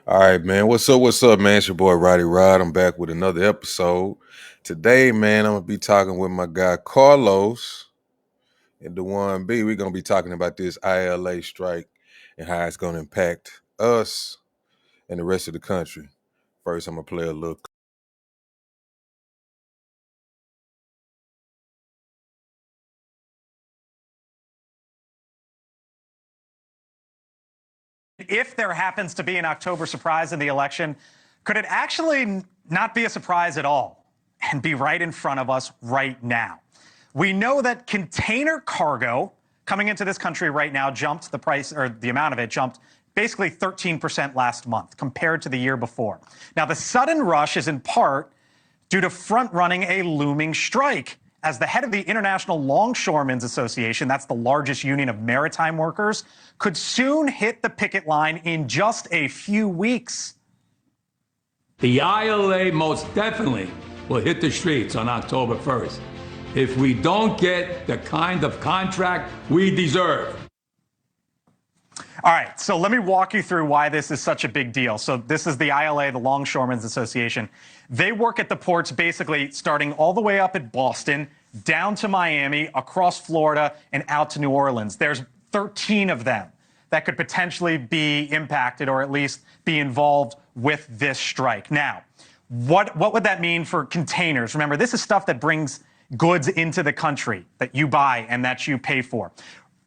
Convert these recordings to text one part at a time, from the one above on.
All right, man. What's up, man? It's your boy Roddy Rod. I'm back with another episode. Today, man, I'm gonna be talking with my guy Carlos and DjuanB. We're gonna be talking about this ILA strike and how it's gonna impact us and the rest of the country. First, I'm gonna play a little. If there happens to be an October surprise in the election, could it actually not be a surprise at all and be right in front of us right now? We know that container cargo coming into this country right now jumped the price, or the amount of it jumped basically 13% last month compared to the year before. Now, the sudden rush is in part due to front-running a looming strike. As the head of the International Longshoremen's Association, that's the largest union of maritime workers, could soon hit the picket line in just a few weeks. The ILA most definitely will hit the streets on October 1st if we don't get the kind of contract we deserve. All right, so let me walk you through why this is such a big deal. So this is the ILA, the Longshoremen's Association. They work at the ports basically starting all the way up at Boston, down to Miami, across Florida, and out to New Orleans. There's 13 of them that could potentially be impacted or at least be involved with this strike. Now, what would that mean for containers? Remember, this is stuff that brings goods into the country that you buy and that you pay for.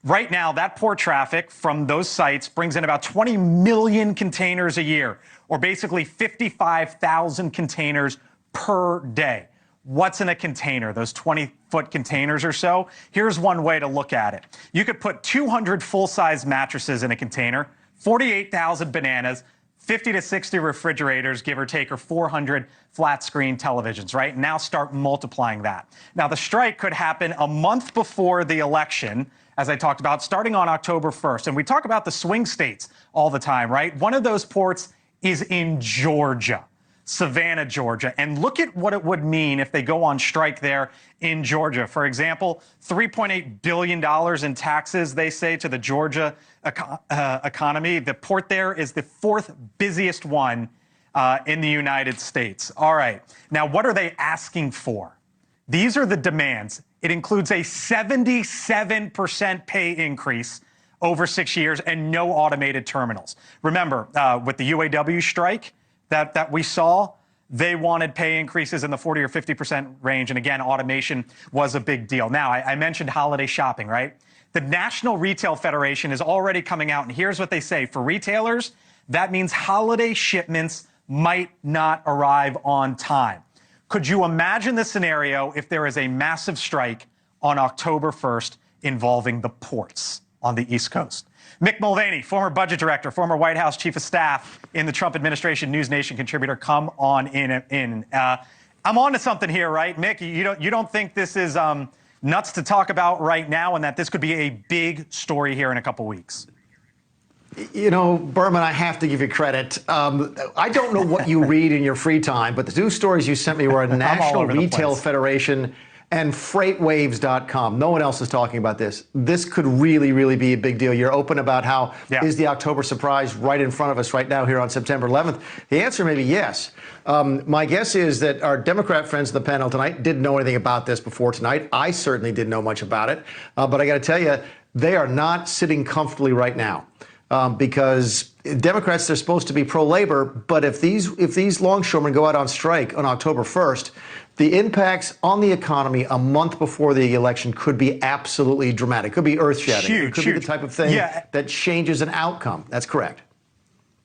Right now, that port traffic from those sites brings in about 20 million containers a year, or basically 55,000 containers per day. What's in a container? Those 20-foot containers or so? Here's one way to look at it. You could put 200 full-size mattresses in a container, 48,000 bananas, 50 to 60 refrigerators, give or take, or 400 flat-screen televisions, right? Now start multiplying that. Now, the strike could happen a month before the election, as I talked about, starting on October 1st. And we talk about the swing states all the time, right? One of those ports is in Georgia, Savannah, Georgia. And look at what it would mean if they go on strike there in Georgia. For example, $3.8 billion in taxes, they say, to the Georgia economy. The port there is the fourth busiest one in the United States. All right. Now, what are they asking for? These are the demands. It includes a 77% pay increase over 6 years and no automated terminals. Remember, with the UAW strike that we saw, they wanted pay increases in the 40 or 50% range. And again, automation was a big deal. Now, I mentioned holiday shopping, right? The National Retail Federation is already coming out, and here's what they say. For retailers, that means holiday shipments might not arrive on time. Could you imagine the scenario if there is a massive strike on October 1st involving the ports on the East Coast? Mick Mulvaney, former budget director, former White House chief of staff in the Trump administration, News Nation contributor, come on in. I'm on to something here, right, Mick? You don't think this is nuts to talk about right now, and that this could be a big story here in a couple weeks? You know, Berman, I have to give you credit. I don't know what you read in your free time, but the two stories you sent me were a National Retail Federation and FreightWaves.com. No one else is talking about this. This could really, really be a big deal. You're open about how is the October surprise right in front of us right now here on September 11th. The answer may be yes. My guess is that our Democrat friends in the panel tonight didn't know anything about this before tonight. I certainly didn't know much about it. But I got to tell you, they are not sitting comfortably right now. Because Democrats, they're supposed to be pro-labor, but if these longshoremen go out on strike on October 1st, the impacts on the economy a month before the election could be absolutely dramatic. It could be earth-shattering. It could be the type of thing that changes an outcome. That's correct.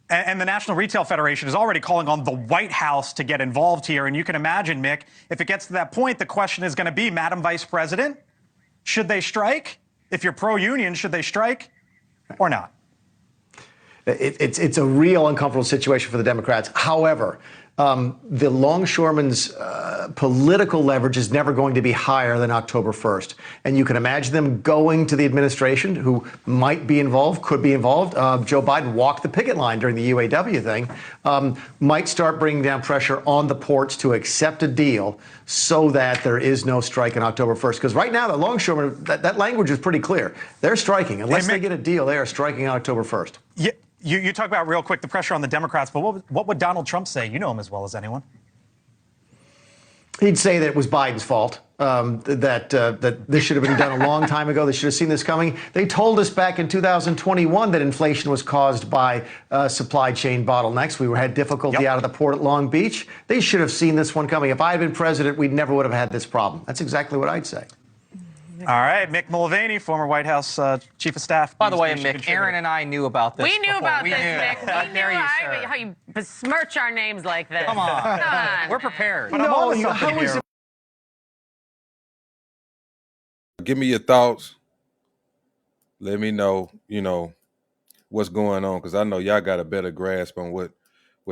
And the National Retail Federation is already calling on the White House to get involved here. And you can imagine, Mick, if it gets to that point, the question is going to be, Madam Vice President, should they strike? If you're pro-union, should they strike or not? It's a real uncomfortable situation for the Democrats. However, the longshoremen's political leverage is never going to be higher than October 1st. And you can imagine them going to the administration, who might be involved, could be involved. Joe Biden walked the picket line during the UAW thing, might start bringing down pressure on the ports to accept a deal so that there is no strike on October 1st. Because right now, the longshoremen, that language is pretty clear. They're striking. Unless they get a deal, they are striking on October 1st. Yeah. You talk about real quick the pressure on the Democrats, but what would Donald Trump say? You know him as well as anyone. He'd say that it was Biden's fault, that this should have been done a long time ago. They should have seen this coming. They told us back in 2021 that inflation was caused by supply chain bottlenecks. We had difficulty out of the port at Long Beach. They should have seen this one coming. If I had been president, we never would have had this problem. That's exactly what I'd say. All right, Mick Mulvaney, former White House chief of staff. By the way, Mick, Aaron and I knew about this. We knew about this, Mick. How dare you, sir? How you besmirch our names like this. Come on. We're prepared. But I'm on to something here. Give me your thoughts. Let me know, what's going on, because I know y'all got a better grasp on what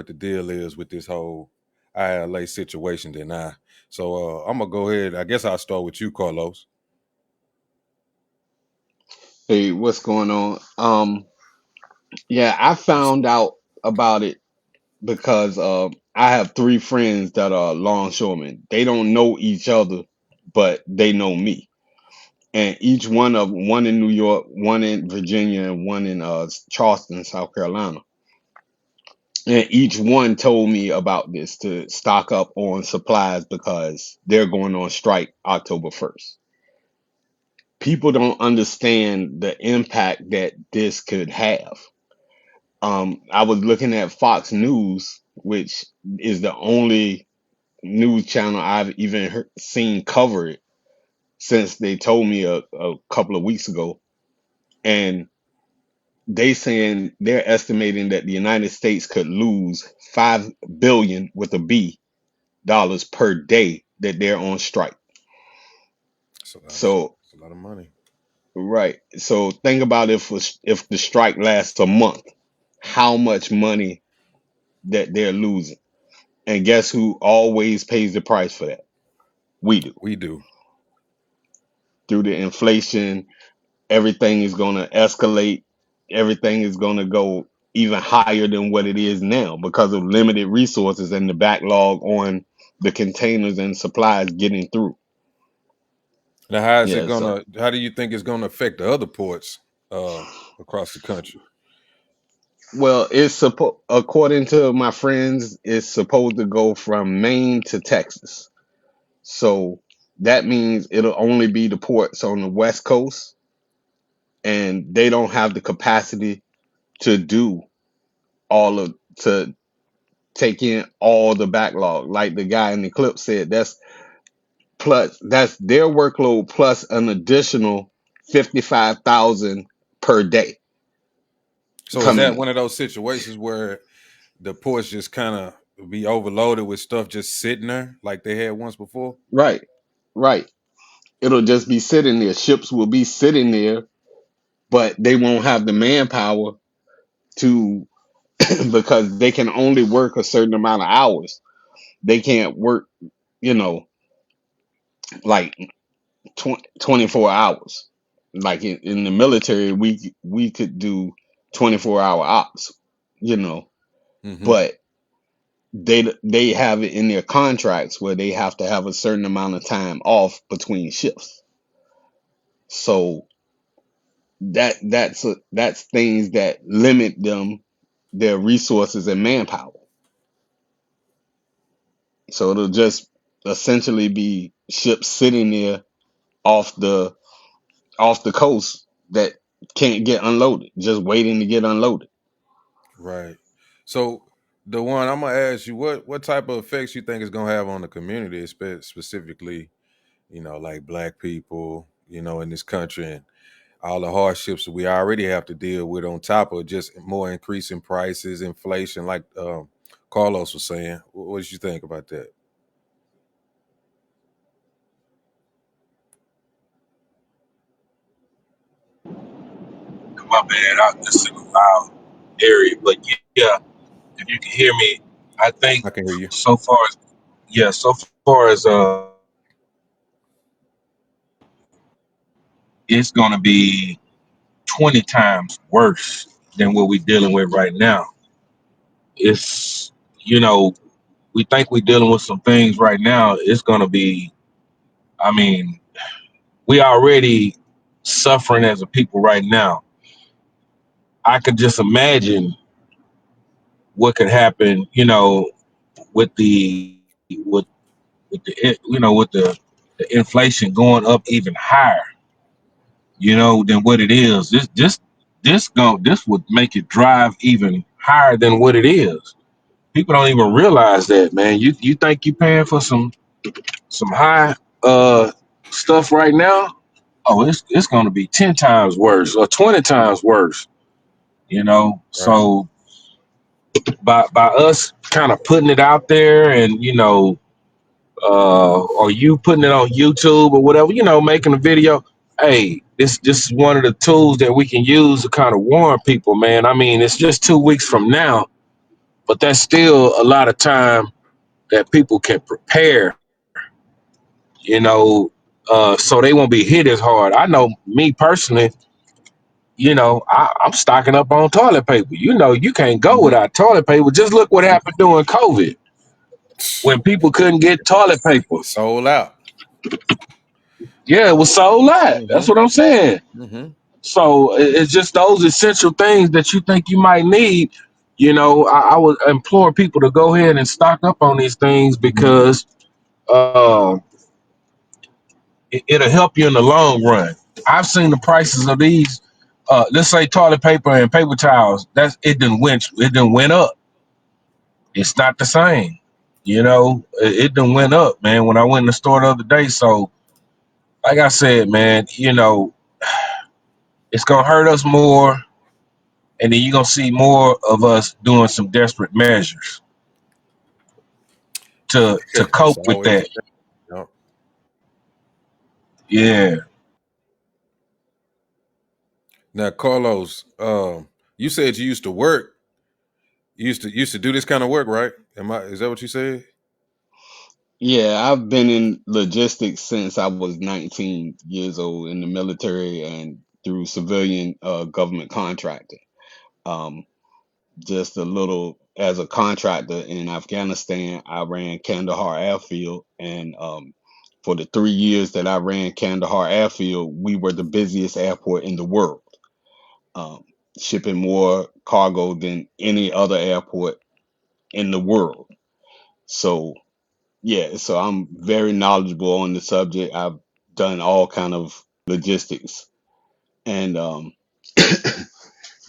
the deal is with this whole ILA situation than I. So I'm going to go ahead. I guess I'll start with you, Carlos. Hey, what's going on? Yeah, I found out about it because I have three friends that are longshoremen. They don't know each other, but they know me. And each one of them, one in New York, one in Virginia, and one in Charleston, South Carolina. And each one told me about this to stock up on supplies because they're going on strike October 1st. People don't understand the impact that this could have. I was looking at Fox News, which is the only news channel I've even seen cover it since they told me a couple of weeks ago. And they're estimating that the United States could lose $5 billion with a B dollars per day that they're on strike. So that's a lot of money. Right. So think about if the strike lasts a month, how much money that they're losing. And guess who always pays the price for that? We do. We do. Through the inflation, everything is going to escalate. Everything is going to go even higher than what it is now because of limited resources and the backlog on the containers and supplies getting through. Now, how do you think it's going to affect the other ports across the country? Well, according to my friends, it's supposed to go from Maine to Texas. So that means it'll only be the ports on the West Coast, and they don't have the capacity to to take in all the backlog. Like the guy in the clip said, that's their workload plus an additional 55,000 per day. So is that one of those situations where the ports just kind of be overloaded with stuff just sitting there like they had once before? Right. It'll just be sitting there. Ships will be sitting there, but they won't have the manpower to because they can only work a certain amount of hours. They can't work, like 24 hours. Like in the military, we could do 24-hour ops, Mm-hmm. but they have it in their contracts where they have to have a certain amount of time off between shifts. So that's things that limit their resources and manpower. So it'll just essentially be ships sitting there off the coast that can't get unloaded, just waiting to get unloaded. Right. So DjuanB, I'm gonna ask you what type of effects you think it's gonna have on the community, specifically, like Black people, in this country, and all the hardships that we already have to deal with on top of just more increasing prices, inflation, like Carlos was saying. What did you think about that? My bad. This is a loud area, but yeah, if you can hear me, I think I can hear you. so far as it's gonna be 20 times worse than what we're dealing with right now. It's we think we're dealing with some things right now. It's gonna be, I mean, we already suffering as a people right now. I could just imagine what could happen, with the inflation going up even higher, than what it is. This would make it drive even higher than what it is. People don't even realize that, man. You think you paying for some high stuff right now? Oh, it's gonna be 10 times worse or 20 times worse, Right. So by us kind of putting it out there and or you putting it on YouTube or whatever, making a video. Hey, this is one of the tools that we can use to kind of warn people, man. I mean, it's just 2 weeks from now, but that's still a lot of time that people can prepare, you know, so they won't be hit as hard. I know me personally, I'm stocking up on toilet paper. You can't go Mhm. without toilet paper. Just look what happened during COVID when people couldn't get toilet paper. It's sold out. Yeah, it was sold out. That's Hmm. what I'm saying. Hmm. So it's just those essential things that you think you might need. I would implore people to go ahead and stock up on these things because uh, it'll help you in the long run. I've seen the prices of these. Let's say toilet paper and paper towels. It done went up. It's not the same. It done went up, man. When I went in the store the other day, so like I said, man, it's gonna hurt us more, and then you're gonna see more of us doing some desperate measures to It's cope with always that. the case. Yep. Yeah. Now, Carlos, you said you used to work. You used to do this kind of work, right? Is that what you said? Yeah, I've been in logistics since I was 19 years old in the military and through civilian government contracting. Um, just a little as a contractor in Afghanistan, I ran Kandahar Airfield, and for the 3 years that I ran Kandahar Airfield, we were the busiest airport in the world, um, shipping more cargo than any other airport in the world. So yeah, so I'm very knowledgeable on the subject. I've done all kind of logistics, and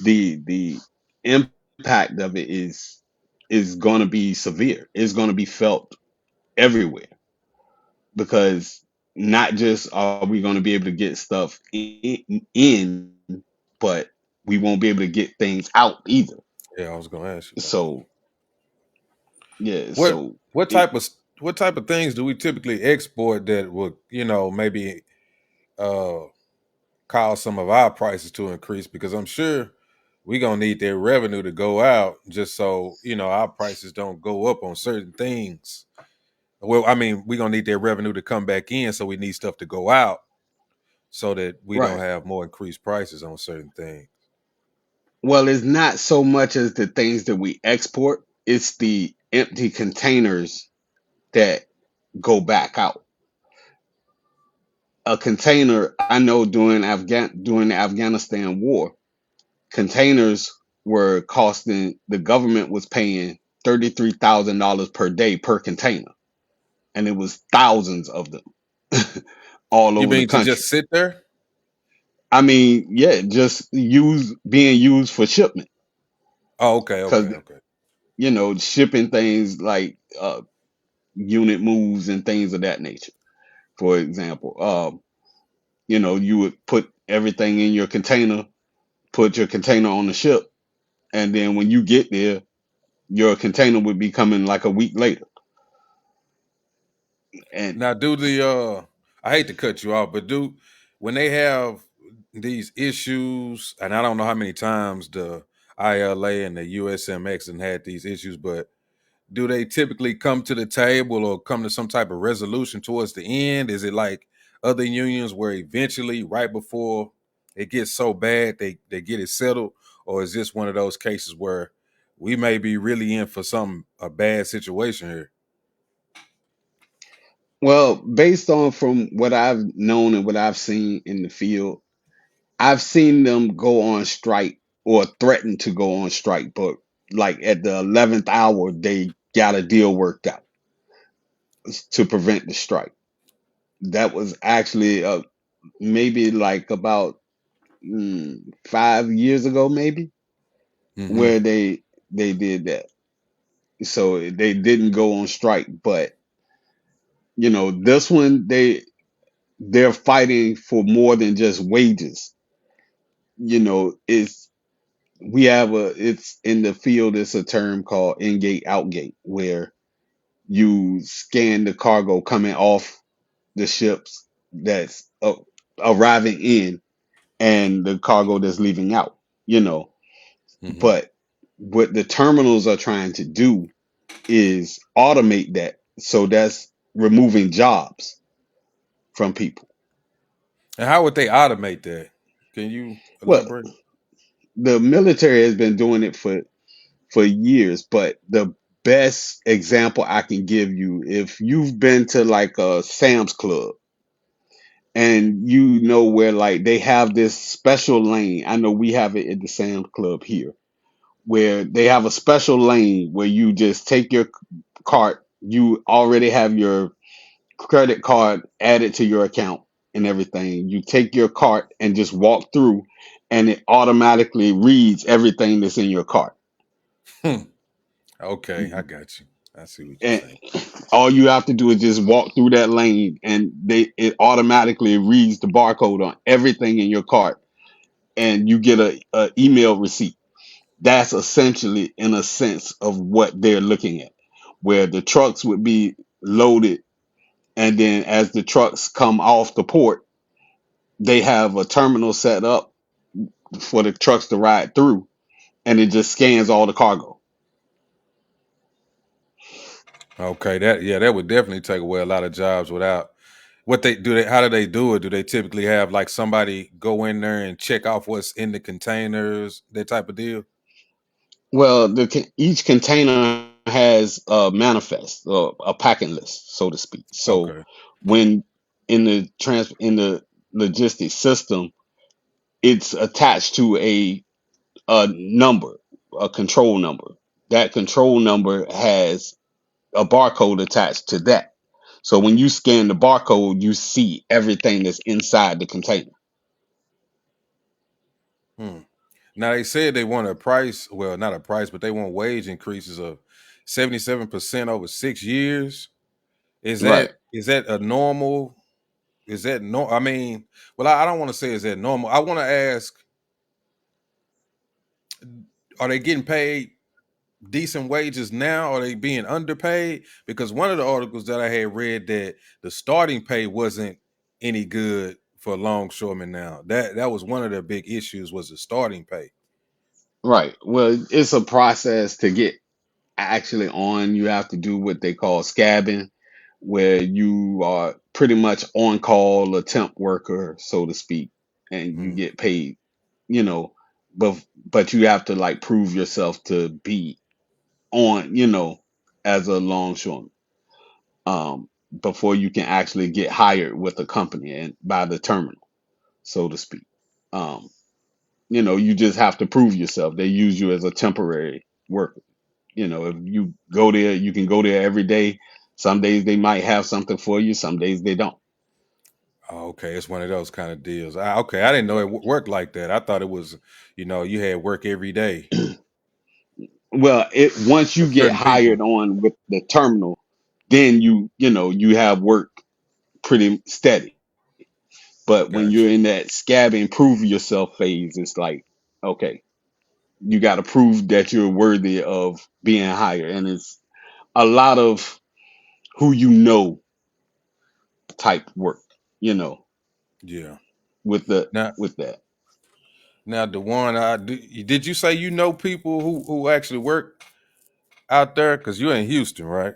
the impact of it is going to be severe. It's going to be felt everywhere because not just are we going to be able to get stuff in, but we won't be able to get things out either. Yeah, I was gonna ask you about that. So yeah, What so what it type of what type of things do we typically export that would maybe uh cause some of our prices to increase? Because I'm sure we're gonna need their revenue to go out just so our prices don't go up on certain things. Well, I mean, we're gonna need their revenue to come back in, so we need stuff to go out so that we don't right. have more increased prices on certain things. Well, it's not so much as the things that we export, it's the empty containers that go back out. A container, I know during the Afghanistan war, containers were costing the government was paying $33,000 per day per container, and it was thousands of them all You over the mean to country. just sit there? I mean, yeah, just being used for shipment Oh, okay, okay, because okay. shipping things like unit moves and things of that nature. For example, you would put everything in your container, put your container on the ship, and then when you get there, your container would be coming like a week later. And Now, do the I hate to cut you off, but do when they have these issues, and I don't know how many times the ILA and the USMX and had these issues, but do they typically come to the table or come to some type of resolution towards the end? Is it like other unions where eventually, right before it gets so bad, they get it settled, or is this one of those cases where we may be really in for a bad situation here? well, based on from what I've known and what I've seen in the field, I've seen them go on strike or threaten to go on strike, but like at the 11th hour, they got a deal worked out to prevent the strike. That was actually maybe like about 5 years ago, maybe, Mm-hmm. where they did that. So they didn't go on strike, but this one they're fighting for more than just wages. It's we have it's in the field. It's a term called in-gate, out-gate, where you scan the cargo coming off the ships that's arriving in, and the cargo that's leaving out. You know, Mm-hmm. but what the terminals are trying to do is automate that. So that's removing jobs from people. And how would they automate that? Can you Well, elaborate? the military has been doing it for years, but the best example I can give you, if you've been to like a Sam's Club and where like they have this special lane. I know we have it at the Sam's Club here, where they have a special lane where you just take your cart, you already have your credit card added to your account and everything. You take your cart and just walk through, and it automatically reads everything that's in your cart. Okay, I got you. I see what you're And saying. all you have to do is just walk through that lane, and it automatically reads the barcode on everything in your cart, and you get a email receipt. That's essentially, in a sense, of what they're looking at, where the trucks would be loaded, and then as the trucks come off the port, they have a terminal set up for the trucks to ride through, and it just scans all the cargo. Okay, that would definitely take away a lot of jobs without what they do. How do they do it? Do they typically have like somebody go in there and check off what's in the containers, that type of deal? Well, each container has a manifest, or a packing list, so to speak. So Okay. when in the logistics system, it's attached to a number, a control number. That control number has a barcode attached to that. So when you scan the barcode, you see everything that's inside the container. Hmm. Now they said they want a price, well, not a price, but they want wage increases of 77% over 6 years. Right. Is that a normal? Is that no? I mean, well, I don't want to say is that normal. I want to ask, are they getting paid decent wages now? Are they being underpaid? Because one of the articles that I had read that the starting pay wasn't any good for longshoremen now. That was one of the big issues was the starting pay. Right. Well, it's a process to get actually on. You have to do what they call scabbing, where you are pretty much on call, a temp worker, so to speak, and you Hmm. get paid, you know, but you have to like prove yourself to be on, as a longshoreman, before you can actually get hired with a company and by the terminal, so to speak. Um, you just have to prove yourself. They use you as a temporary worker. If you go there, you can go there every day. Some days they might have something for you, some days they don't. Oh, okay, it's one of those kind of deals. Okay, I didn't know it worked like that. I thought it was, you had work every day Well, it once for you get certain hired people. on with the terminal, then you have work pretty steady. But when you're Gotcha. in that scabbing prove yourself phase, it's like, okay, you got to prove that you're worthy of being hired, and it's a lot of who type work, you know, Yeah. with the Now, with that. the one did you say you know people who actually work out there? Because you're in Houston, right?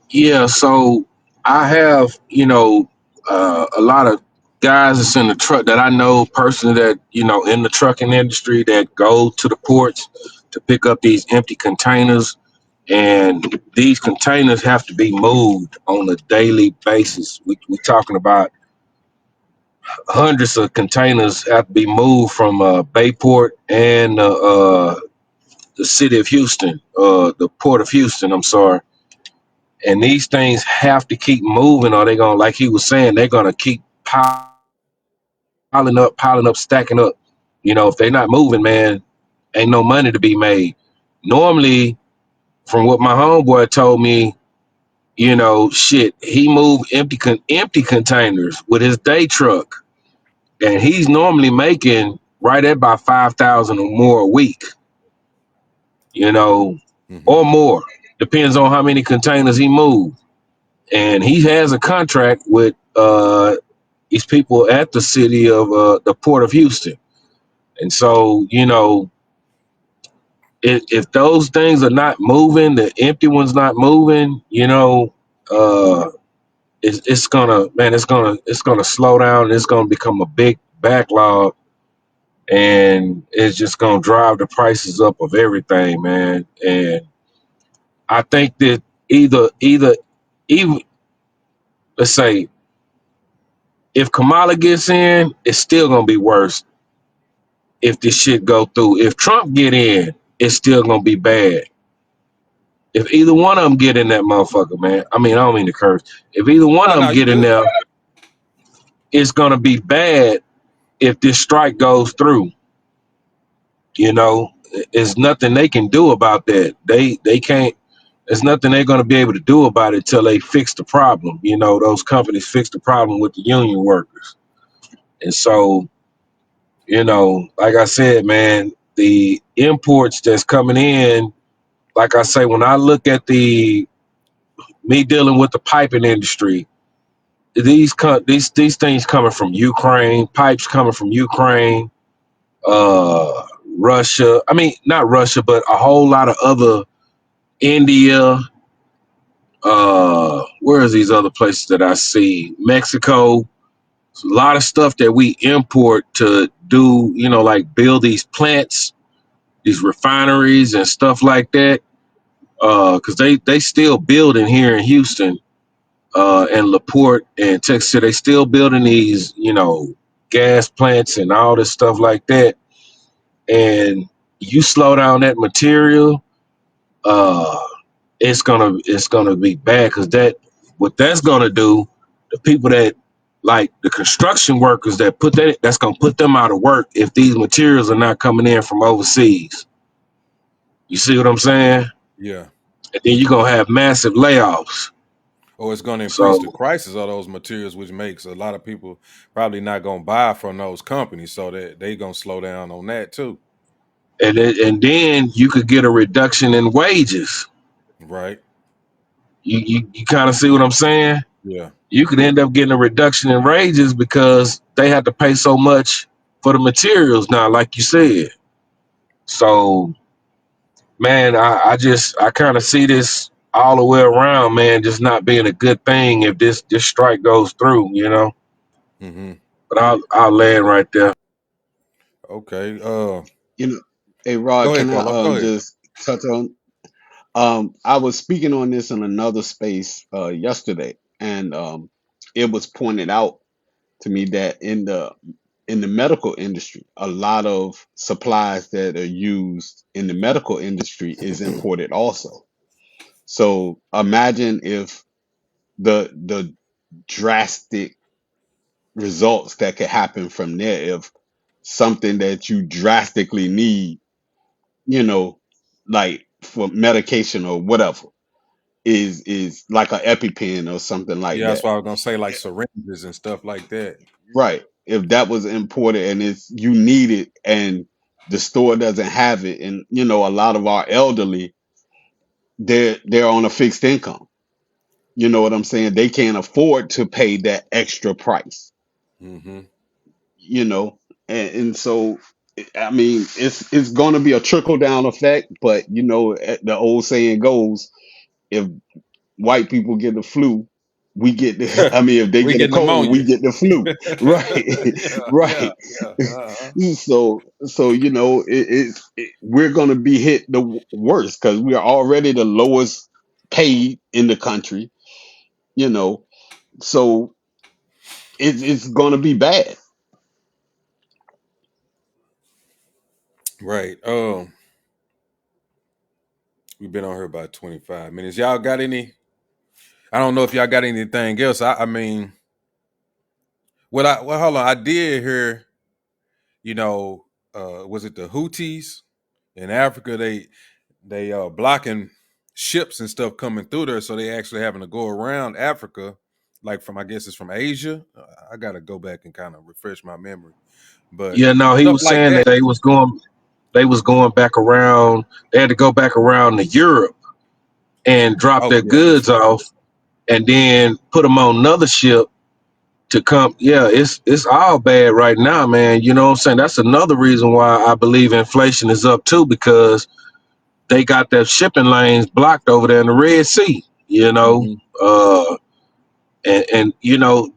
Yeah, so I have, a lot of guys that's in the truck that I know personally that, in the trucking industry that go to the ports to pick up these empty containers. And these containers have to be moved on a daily basis. We're talking about hundreds of containers have to be moved from Bayport and the city of Houston, the port of Houston. I'm sorry. And these things have to keep moving, or they're gonna, like he was saying, they're gonna keep piling up, stacking up. If they're not moving, man, ain't no money to be made. Normally, from what my homeboy told me, shit, he moved empty containers with his day truck, and he's normally making right at about 5,000 or more a week, Mm-hmm. or more. Depends on how many containers he moved. And he has a contract with these people at the city of the port of Houston. And so, if those things are not moving, the empty ones not moving, uh, it's gonna, man, it's gonna slow down. It's gonna become a big backlog, and it's just gonna drive the prices up of everything, man. And I think that even let's say if Kamala gets in, it's still gonna be worse if this shit go through. If Trump get in, it's still gonna be bad. If either one of them get in that motherfucker, man. I mean, I don't mean to curse. If either one of No, them you get in good. there, it's gonna be bad if this strike goes through. There's nothing they can do about that. They can't. There's nothing they're gonna be able to do about it till they fix the problem. Those companies fix the problem with the union workers. And so, like I said, man, the imports that's coming in, like I say, when I look at me dealing with the piping industry, these things coming from Ukraine, pipes coming from Ukraine, uh, Russia. I mean, not Russia, but a whole lot of other India. Where is these other places that I see? Mexico. A lot of stuff that we import to do, like build these plants, these refineries and stuff like that. Because they still building here in Houston, and LaPorte and Texas. They still building these, gas plants and all this stuff like that. And you slow down that material, uh, it's gonna be bad, because what that's gonna do, the people that, like the construction workers that that's gonna put them out of work if these materials are not coming in from overseas. You see what I'm saying? Yeah. And then you're gonna have massive layoffs. Or it's going to increase the So, prices of those materials, which makes a lot of people probably not going to buy from those companies. So that they going to slow down on that too. and then you could get a reduction in wages. Right. You kind of see what I'm saying? Yeah. You could end up getting a reduction in wages because they have to pay so much for the materials now, like you said. So, man, I kind of see this all the way around, man, just not being a good thing if this strike goes through. Mm-hmm. But I'll land right there. Okay. You know, hey Rod, Go ahead, can I Carlos. Go ahead. just touch on? I was speaking on this in another space yesterday, and it was pointed out to me that in the medical industry, a lot of supplies that are used in the medical industry is imported also. So imagine if the drastic results that could happen from there if something that you drastically need, you know, like for medication or whatever, is like an EpiPen or something like Yeah, that's that. what I was gonna say, like syringes and stuff like that. Right. If that was imported and it's you need it and the store doesn't have it, and a lot of our elderly, they're on a fixed income. You know what I'm saying? They can't afford to pay that extra price. Mm-hmm. You know, and so I mean, it's going to be a trickle down effect, but the old saying goes, if white people get the flu, we get the, I mean, if they We get a get cold, we pneumonia. get the flu. Right. Yeah, yeah, Right. yeah. Uh-huh. So we're going to be hit the worst because we are already the lowest paid in the country, you know. So it's going to be bad. Right. We've been on here about 25 minutes. Y'all got any? I don't know if y'all got anything else. I mean, hold on. I did hear, was it the Houthis in Africa? They blocking ships and stuff coming through there, so they actually having to go around Africa, like from, I guess it's from Asia. I gotta go back and kind of refresh my memory, but Yeah, no, he stuff was like saying that that. they was going back around. They had to go back around to Europe and drop Oh their yeah, that's goods right. off, and then put them on another ship to come. Yeah, it's all bad right now, man. You know what I'm saying? That's another reason why I believe inflation is up too, because they got their shipping lanes blocked over there in the Red Sea. You know, Hmm. uh, and you know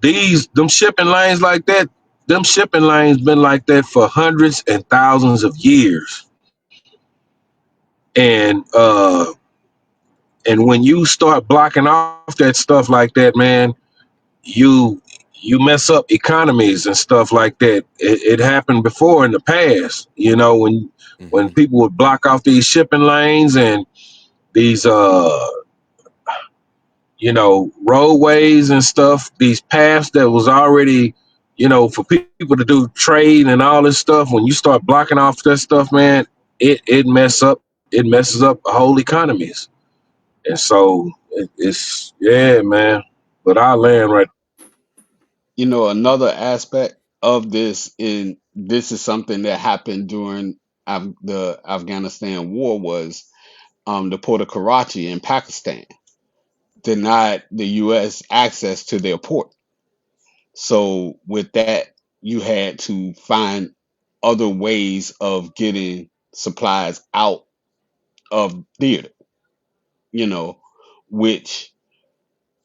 them shipping lanes like that. Them shipping lanes been like that for hundreds and thousands of years, and when you start blocking off that stuff like that, man, you you mess up economies and stuff like that. It happened before in the past, you know, when Hmm. people would block off these shipping lanes and these roadways and stuff, these paths that was already, for people to do trade and all this stuff. When you start blocking off that stuff, man, it messes up whole economies. And so it's yeah, man. But I land right. Another aspect of this, and this is something that happened during the Afghanistan war, was the port of Karachi in Pakistan denied the U.S. access to their port. So with that, you had to find other ways of getting supplies out of theater, you know, which,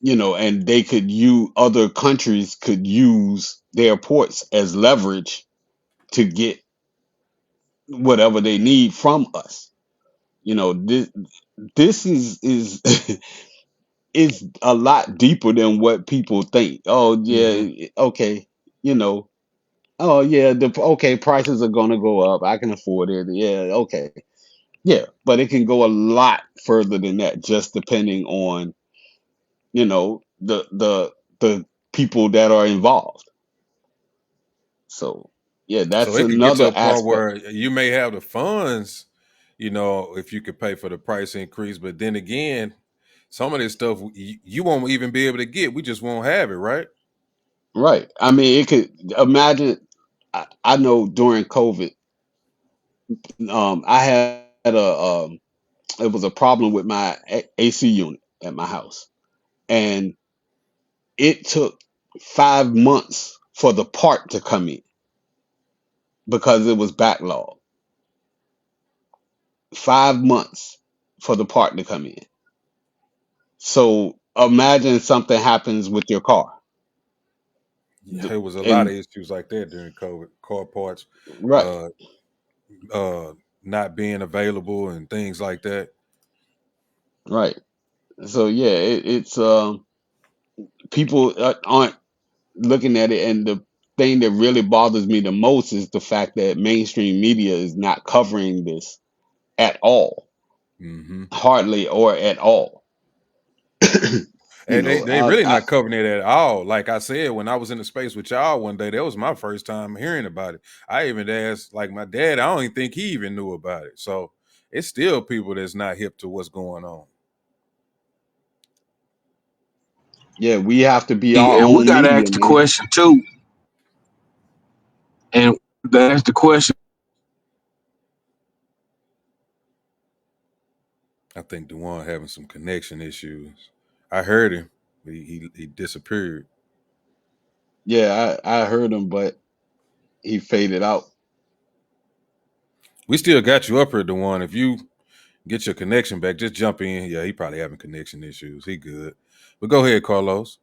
and they could use, other countries could use their ports as leverage to get whatever they need from us. This is is a lot deeper than what people think. Oh Hmm. yeah, okay, you know, oh yeah, okay, prices are gonna go up. I can afford it. Yeah, okay. Yeah, but it can go a lot further than that, just depending on, the people that are involved. So yeah, So that's it could get to another a point aspect. where you may have the funds, if you could pay for the price increase. But then again, some of this stuff you won't even be able to get. We just won't have it, right? Right. I mean, it could imagine. I know during COVID, I had it was a problem with my AC unit at my house, and it took 5 months for the part to come in because it was backlogged. 5 months for the part to come in. So imagine something happens with your car. Yeah, it was a lot of And issues like that during COVID. Car parts, right, uh, uh, not being available and things like that. right. So yeah, it's people aren't looking at it, and the thing that really bothers me the most is the fact that mainstream media is not covering this at all, Hmm. hardly or at all. you And they know, they really not covering it at all. Like I said, when I was in the space with y'all one day, that was my first time hearing about it. I even asked, like my dad, I don't even think he even knew about it. So it's still people that's not hip to what's going on. yeah, we have to be our And we own got to media, ask the man. question too. And to ask the question, I think DjuanB having some connection issues. I heard him, but he disappeared. Yeah, I heard him, but he faded out. We still got you up here, DjuanB. If you get your connection back, just jump in. Yeah, he probably having connection issues. He good. But go ahead, Carlos.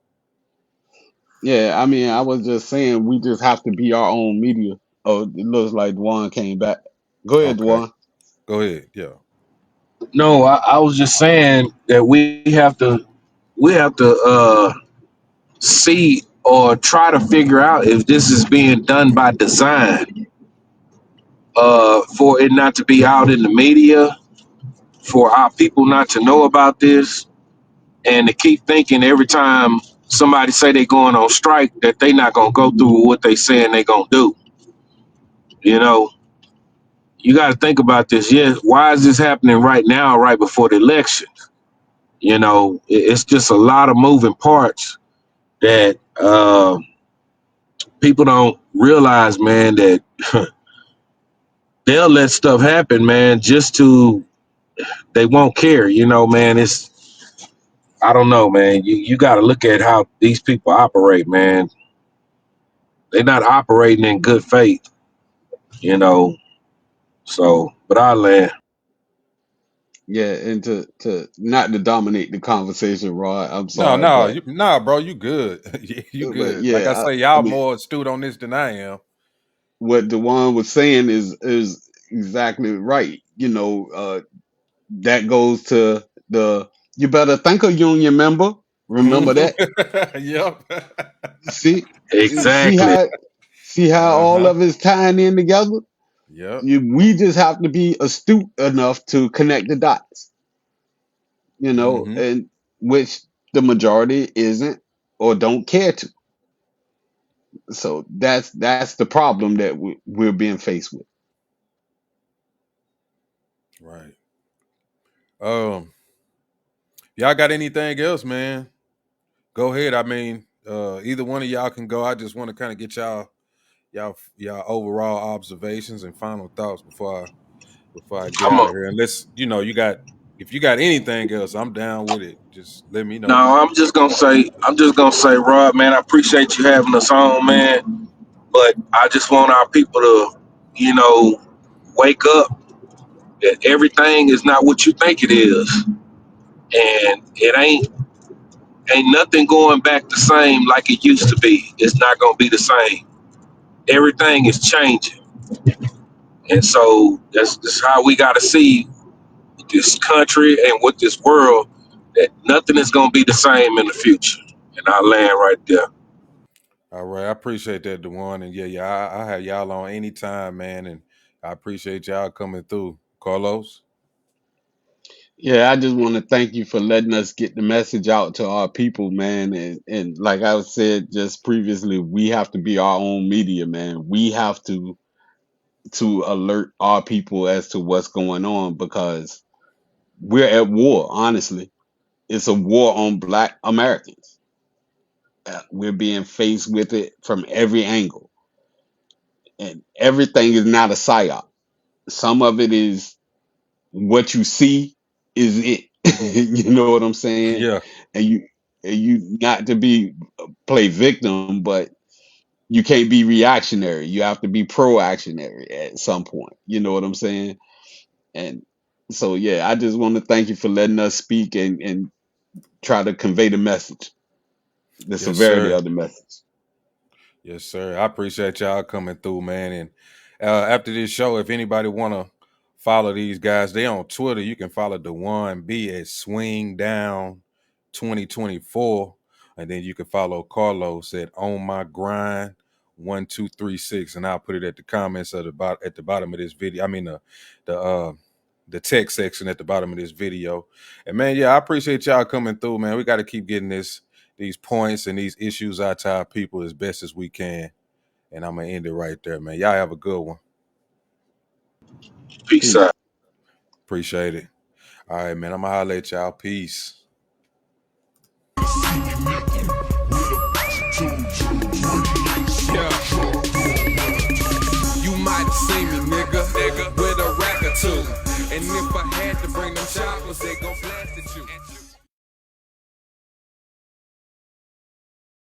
Yeah, I mean, I was just saying we just have to be our own media. Oh, it looks like Dwan came back. Go ahead, Okay. Dwan. Go ahead. Yeah. no, I was just saying that we have to see or try to figure out if this is being done by design, for it not to be out in the media, for our people not to know about this and to keep thinking every time somebody say they going on strike that they not gonna go through what they saying they gonna do. You know, you got to think about this. Yeah, why is this happening right now, right before the election? You know, it's just a lot of moving parts that people don't realize, man, that they'll let stuff happen, man, just to they won't care. You know, man, I don't know, man. You got to look at how these people operate, man. They're not operating in good faith, you know. So, but I land. Yeah, and to not to dominate the conversation, Rod. I'm No, sorry, no, but bro, you good. You but good. Like I yeah, say, I y'all mean, more astute on this than I am. what Dewan was saying is exactly right. That goes to the you better thank a union member. Remember that. Yep. See, see Exactly. how see how all Uh-huh. of it's tying in together. Yep. We just have to be astute enough to connect the dots. Hmm. And which the majority isn't or don't care to. So that's the problem that we're being faced with. Right. Um, y'all got anything else, man? Go ahead. I mean, either one of y'all can go. I just want to kind of get y'all overall observations and final thoughts before I get I'm out a, of here. Unless if you got anything else, I'm down with it. Just let me know. no, I'm just gonna say, Rod, man, I appreciate you having us on, man. But I just want our people to, you know, wake up that everything is not what you think it is. And it ain't nothing going back the same like it used to be. It's not gonna be the same. Everything is changing. And so that's how we gotta see this country and with this world that nothing is gonna be the same in the future. And I land right there. All right, I appreciate that, Dewan, and yeah, I have y'all on anytime, man, and I appreciate y'all coming through, Carlos. Yeah, I just want to thank you for letting us get the message out to our people, man. And like I said just previously, we have to be our own media, man. We have to alert our people as to what's going on because we're at war, honestly. It's a war on Black Americans. We're being faced with it from every angle, and everything is not a psyop. Some of it is what you see is it. You know what I'm saying? Yeah, And you not to be play victim, but you can't be reactionary. You have to be proactionary at some point. You know what I'm saying? And so yeah, I just want to thank you for letting us speak and try to convey the message, the yes, severity sir. of the message. Yes, sir. I appreciate y'all coming through, man. And after this show, if anybody want to follow these guys, they on Twitter. You can follow DjuanB at Swing Down 2024, and then you can follow Carlos at On My Grind 1236, and I'll put it at the comments at the bottom of this video. I mean the uh the text section at the bottom of this video. And man, yeah, I appreciate y'all coming through, man. We got to keep getting these points and these issues out to our people as best as we can. And I'm gonna end it right there, man. Y'all have a good one. Peace out. Peace. Appreciate it. All right, man. I'm gonna holler at y'all. Peace. You might have seen me, nigga, with a rack or two. And if I had to bring them choppers, they gon' blast at you.